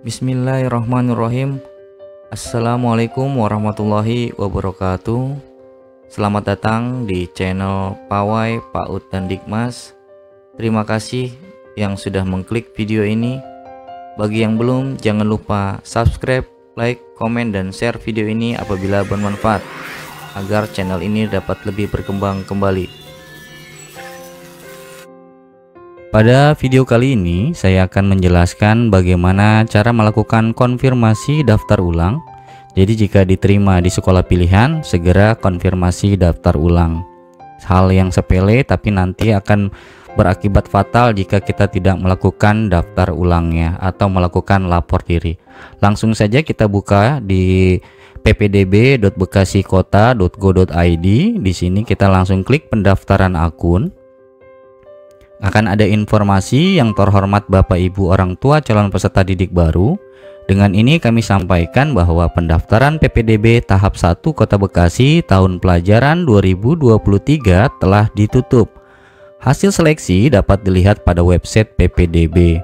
Bismillahirrahmanirrahim. Assalamualaikum warahmatullahi wabarakatuh. Selamat datang di channel Pawai, PAUD, dan Dikmas. Terima kasih yang sudah mengklik video ini. Bagi yang belum, jangan lupa subscribe, like, komen, dan share video ini apabila bermanfaat, agar channel ini dapat lebih berkembang kembali. Pada video kali ini saya akan menjelaskan bagaimana cara melakukan konfirmasi daftar ulang. Jadi jika diterima di sekolah pilihan, segera konfirmasi daftar ulang. Hal yang sepele tapi nanti akan berakibat fatal jika kita tidak melakukan daftar ulangnya atau melakukan lapor diri. Langsung saja kita buka di ppdb.bekasikota.go.id. Di sini kita langsung klik pendaftaran akun. Akan ada informasi yang terhormat Bapak Ibu orang tua calon peserta didik baru. Dengan ini kami sampaikan bahwa pendaftaran PPDB tahap 1 Kota Bekasi tahun pelajaran 2023 telah ditutup. Hasil seleksi dapat dilihat pada website PPDB.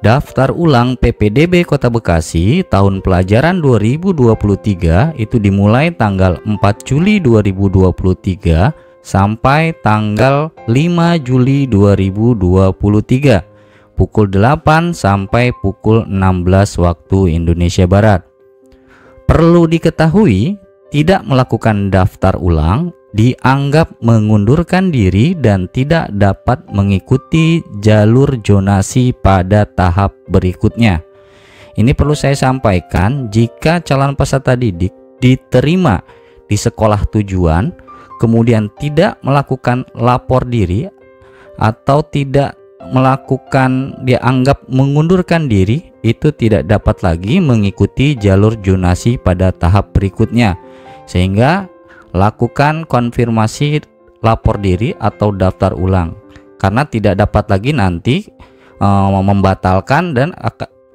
Daftar ulang PPDB Kota Bekasi tahun pelajaran 2023 itu dimulai tanggal 4 Juli 2023 sampai tanggal 5 Juli 2023 pukul 8 sampai pukul 16 waktu Indonesia Barat. Perlu diketahui, tidak melakukan daftar ulang dianggap mengundurkan diri dan tidak dapat mengikuti jalur zonasi pada tahap berikutnya. Ini perlu saya sampaikan, jika calon peserta didik diterima di sekolah tujuan kemudian tidak melakukan lapor diri atau tidak melakukan dianggap mengundurkan diri, itu tidak dapat lagi mengikuti jalur zonasi pada tahap berikutnya. Sehingga lakukan konfirmasi lapor diri atau daftar ulang, karena tidak dapat lagi nanti membatalkan dan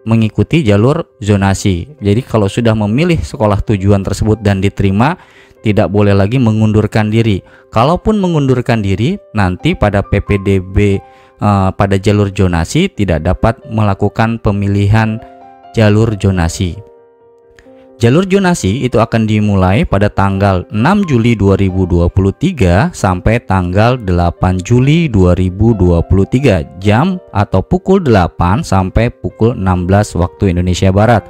mengikuti jalur zonasi. Jadi kalau sudah memilih sekolah tujuan tersebut dan diterima, tidak boleh lagi mengundurkan diri. Kalaupun mengundurkan diri, nanti pada PPDB pada jalur zonasi tidak dapat melakukan pemilihan jalur zonasi. Jalur zonasi itu akan dimulai pada tanggal 6 Juli 2023 sampai tanggal 8 Juli 2023 jam atau pukul 8 sampai pukul 16 waktu Indonesia Barat.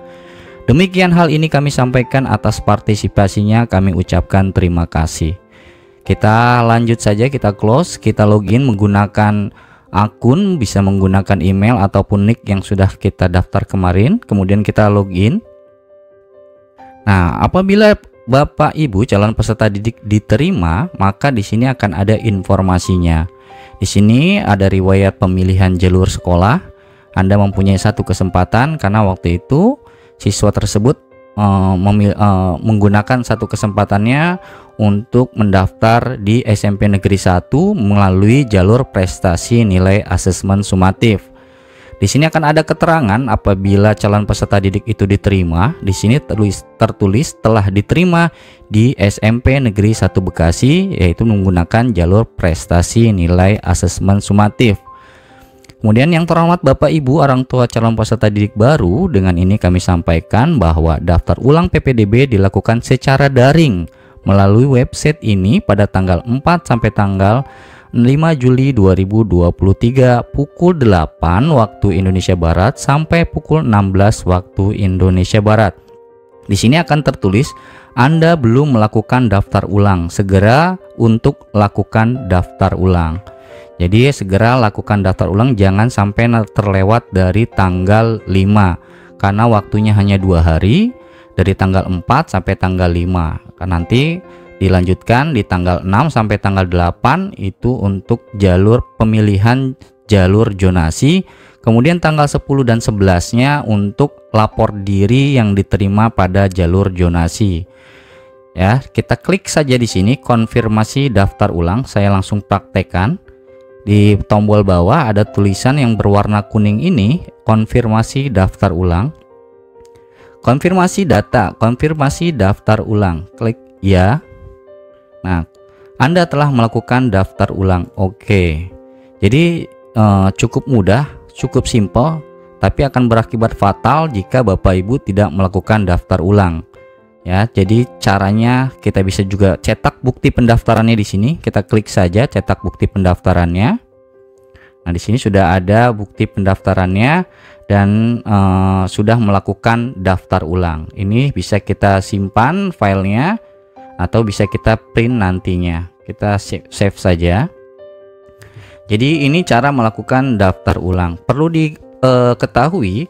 Demikian hal ini kami sampaikan, atas partisipasinya kami ucapkan terima kasih. Kita lanjut saja, kita close, kita login menggunakan akun, bisa menggunakan email ataupun nick yang sudah kita daftar kemarin, kemudian kita login. Nah, apabila Bapak Ibu calon peserta didik diterima, maka di sini akan ada informasinya. Di sini ada riwayat pemilihan jalur sekolah. Anda mempunyai satu kesempatan karena waktu itu siswa tersebut menggunakan satu kesempatannya untuk mendaftar di SMP Negeri 1 melalui jalur prestasi nilai asesmen sumatif. Di sini akan ada keterangan apabila calon peserta didik itu diterima. Di sini tertulis telah diterima di SMP Negeri 1 Bekasi, yaitu menggunakan jalur prestasi nilai asesmen sumatif. Kemudian yang terhormat Bapak Ibu orang tua calon peserta didik baru, dengan ini kami sampaikan bahwa daftar ulang PPDB dilakukan secara daring melalui website ini pada tanggal 4 sampai tanggal 5 Juli 2023 pukul 8 waktu Indonesia Barat sampai pukul 16 waktu Indonesia Barat. Di sini akan tertulis Anda belum melakukan daftar ulang, segera untuk lakukan daftar ulang. Jadi segera lakukan daftar ulang, jangan sampai terlewat dari tanggal 5, karena waktunya hanya 2 hari, dari tanggal 4 sampai tanggal 5. Nanti dilanjutkan di tanggal 6 sampai tanggal 8 itu untuk jalur pemilihan jalur zonasi. Kemudian tanggal 10 dan 11-nya untuk lapor diri yang diterima pada jalur zonasi. Ya, kita klik saja di sini konfirmasi daftar ulang. Saya langsung praktekkan. Di tombol bawah ada tulisan yang berwarna kuning ini, konfirmasi daftar ulang. Konfirmasi data, konfirmasi daftar ulang. Klik ya. Nah, Anda telah melakukan daftar ulang. Oke. Jadi cukup mudah, cukup simpel. tapi akan berakibat fatal jika Bapak Ibu tidak melakukan daftar ulang. Ya, jadi caranya kita bisa juga cetak bukti pendaftarannya di sini. Kita klik saja cetak bukti pendaftarannya. Nah, di sini sudah ada bukti pendaftarannya dan sudah melakukan daftar ulang. Ini bisa kita simpan filenya atau bisa kita print nantinya. Kita save saja. Jadi ini cara melakukan daftar ulang. Perlu diketahui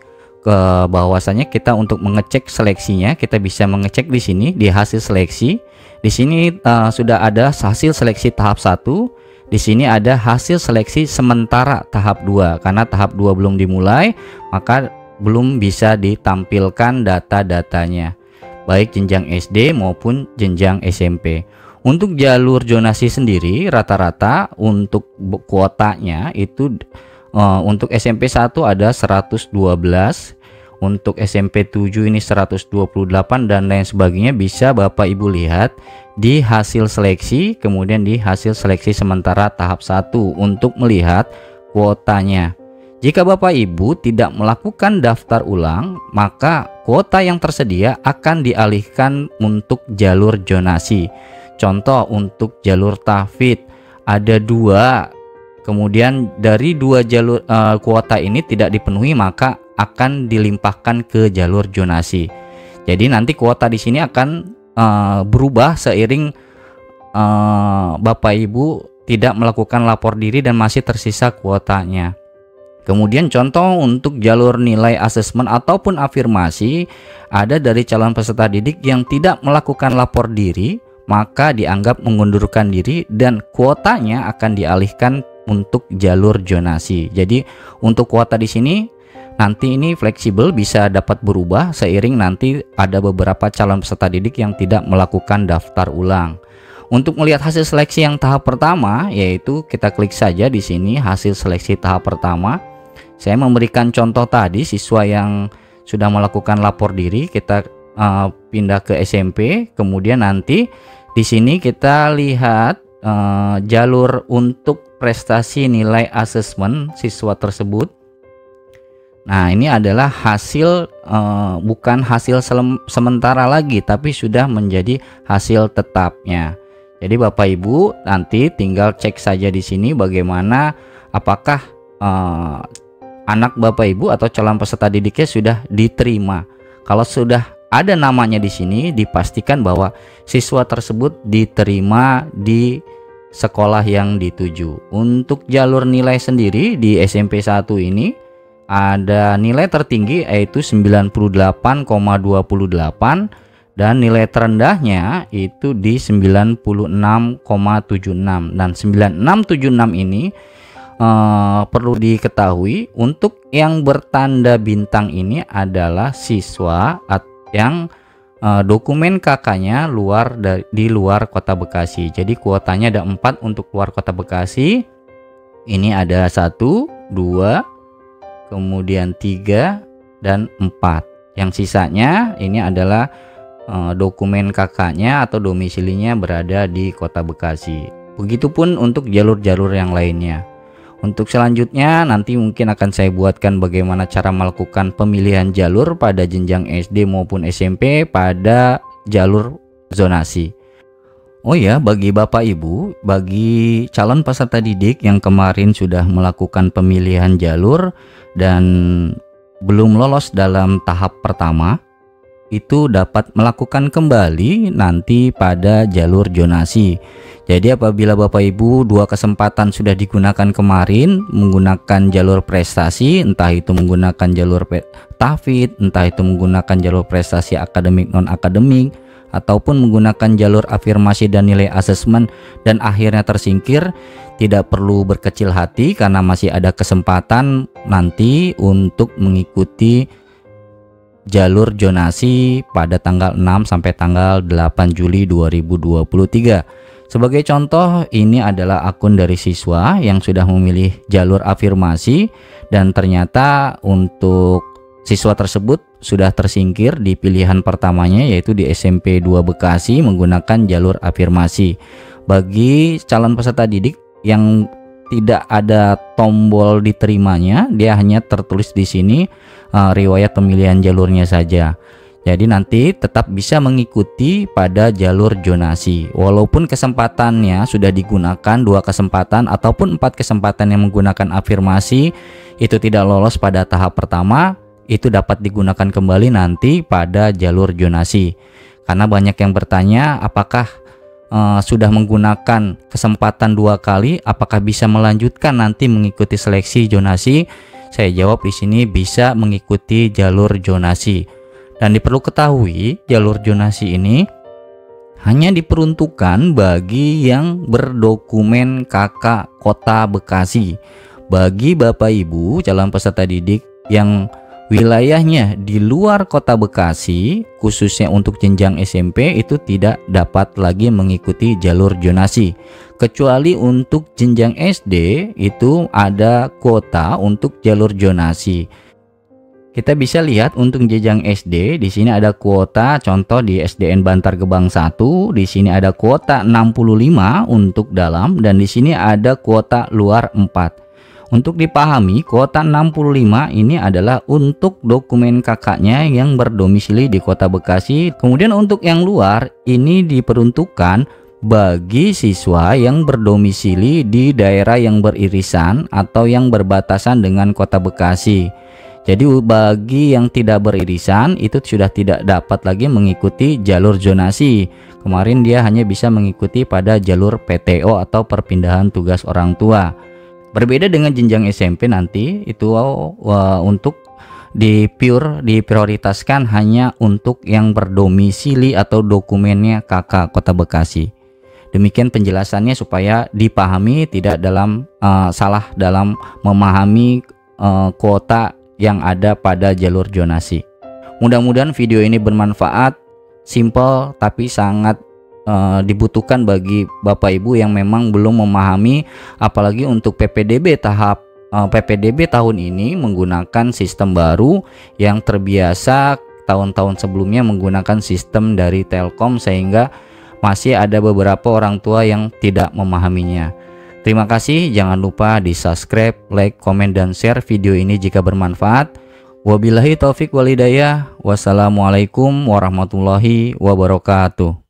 bahwasanya kita untuk mengecek seleksinya, kita bisa mengecek di sini di hasil seleksi. Di sini sudah ada hasil seleksi tahap 1. Di sini ada hasil seleksi sementara tahap 2. Karena tahap 2 belum dimulai, maka belum bisa ditampilkan data-datanya, baik jenjang SD maupun jenjang SMP. Untuk jalur zonasi sendiri rata-rata untuk kuotanya itu untuk SMP 1 ada 112, untuk SMP 7 ini 128 dan lain sebagainya. Bisa Bapak Ibu lihat di hasil seleksi, kemudian di hasil seleksi sementara tahap 1 untuk melihat kuotanya. Jika Bapak Ibu tidak melakukan daftar ulang, maka kuota yang tersedia akan dialihkan untuk jalur zonasi. Contoh untuk jalur tahfidz ada 2, kemudian dari 2 jalur kuota ini tidak dipenuhi, maka akan dilimpahkan ke jalur zonasi. Jadi nanti kuota di sini akan berubah seiring Bapak Ibu tidak melakukan lapor diri dan masih tersisa kuotanya. Kemudian contoh untuk jalur nilai asesmen ataupun afirmasi ada dari calon peserta didik yang tidak melakukan lapor diri, maka dianggap mengundurkan diri dan kuotanya akan dialihkan untuk jalur zonasi. Jadi untuk kuota di sini nanti ini fleksibel, bisa dapat berubah seiring nanti ada beberapa calon peserta didik yang tidak melakukan daftar ulang. Untuk melihat hasil seleksi yang tahap pertama, yaitu kita klik saja di sini hasil seleksi tahap pertama. Saya memberikan contoh tadi siswa yang sudah melakukan lapor diri, kita pindah ke SMP, kemudian nanti di sini kita lihat jalur untuk prestasi nilai asesmen siswa tersebut. Nah, ini adalah hasil bukan hasil sementara lagi, tapi sudah menjadi hasil tetapnya. Jadi Bapak Ibu nanti tinggal cek saja di sini bagaimana apakah anak Bapak Ibu atau calon peserta didiknya sudah diterima. Kalau sudah ada namanya di sini, dipastikan bahwa siswa tersebut diterima di sekolah yang dituju. Untuk jalur nilai sendiri di SMP 1 ini ada nilai tertinggi yaitu 98,28 dan nilai terendahnya itu di 96,76. Dan 9676 ini perlu diketahui untuk yang bertanda bintang ini adalah siswa yang dokumen KK-nya di luar Kota Bekasi. Jadi kuotanya ada 4 untuk luar Kota Bekasi. Ini ada 1, 2, kemudian 3 dan 4. Yang sisanya ini adalah dokumen KK-nya atau domisilinya berada di Kota Bekasi. Begitupun untuk jalur-jalur yang lainnya. Untuk selanjutnya nanti mungkin akan saya buatkan bagaimana cara melakukan pemilihan jalur pada jenjang SD maupun SMP pada jalur zonasi. Oh ya, bagi Bapak Ibu, bagi calon peserta didik yang kemarin sudah melakukan pemilihan jalur dan belum lolos dalam tahap pertama, itu dapat melakukan kembali nanti pada jalur zonasi. Jadi apabila Bapak Ibu 2 kesempatan sudah digunakan kemarin menggunakan jalur prestasi, entah itu menggunakan jalur tahfidz, entah itu menggunakan jalur prestasi akademik non akademik, ataupun menggunakan jalur afirmasi dan nilai asesmen dan akhirnya tersingkir, tidak perlu berkecil hati karena masih ada kesempatan nanti untuk mengikuti jalur zonasi pada tanggal 6 sampai tanggal 8 Juli 2023. Sebagai contoh, ini adalah akun dari siswa yang sudah memilih jalur afirmasi dan ternyata untuk siswa tersebut sudah tersingkir di pilihan pertamanya yaitu di SMP 2 Bekasi menggunakan jalur afirmasi. Bagi calon peserta didik yang tidak ada tombol diterimanya, dia hanya tertulis di sini riwayat pemilihan jalurnya saja. Jadi nanti tetap bisa mengikuti pada jalur zonasi. Walaupun kesempatannya sudah digunakan 2 kesempatan ataupun 4 kesempatan yang menggunakan afirmasi itu tidak lolos pada tahap pertama, itu dapat digunakan kembali nanti pada jalur zonasi. Karena banyak yang bertanya apakah sudah menggunakan kesempatan 2 kali, apakah bisa melanjutkan nanti mengikuti seleksi zonasi? Saya jawab di sini bisa mengikuti jalur zonasi. Dan diperlu ketahui, jalur zonasi ini hanya diperuntukkan bagi yang berdokumen KK Kota Bekasi. Bagi Bapak Ibu calon peserta didik yang wilayahnya di luar Kota Bekasi, khususnya untuk jenjang SMP, itu tidak dapat lagi mengikuti jalur zonasi. Kecuali untuk jenjang SD itu ada kuota untuk jalur zonasi. Kita bisa lihat untuk jenjang SD, di sini ada kuota, contoh di SDN Bantar Gebang 1, di sini ada kuota 65 untuk dalam, dan di sini ada kuota luar 4. Untuk dipahami, kuota 65 ini adalah untuk dokumen kakaknya yang berdomisili di Kota Bekasi. Kemudian untuk yang luar, ini diperuntukkan bagi siswa yang berdomisili di daerah yang beririsan atau yang berbatasan dengan Kota Bekasi. Jadi bagi yang tidak beririsan itu sudah tidak dapat lagi mengikuti jalur zonasi. Kemarin dia hanya bisa mengikuti pada jalur PTO atau perpindahan tugas orang tua. Berbeda dengan jenjang SMP nanti itu untuk diprioritaskan hanya untuk yang berdomisili atau dokumennya KK Kota Bekasi. Demikian penjelasannya supaya dipahami, tidak salah dalam memahami kuota yang ada pada jalur zonasi. Mudah-mudahan video ini bermanfaat, simple tapi sangat dibutuhkan bagi Bapak Ibu yang memang belum memahami, apalagi untuk PPDB tahun ini menggunakan sistem baru yang terbiasa tahun-tahun sebelumnya menggunakan sistem dari Telkom, sehingga masih ada beberapa orang tua yang tidak memahaminya. Terima kasih, jangan lupa di subscribe, like, komen, dan share video ini jika bermanfaat. Wabillahi taufik walhidayah. Wassalamualaikum warahmatullahi wabarakatuh.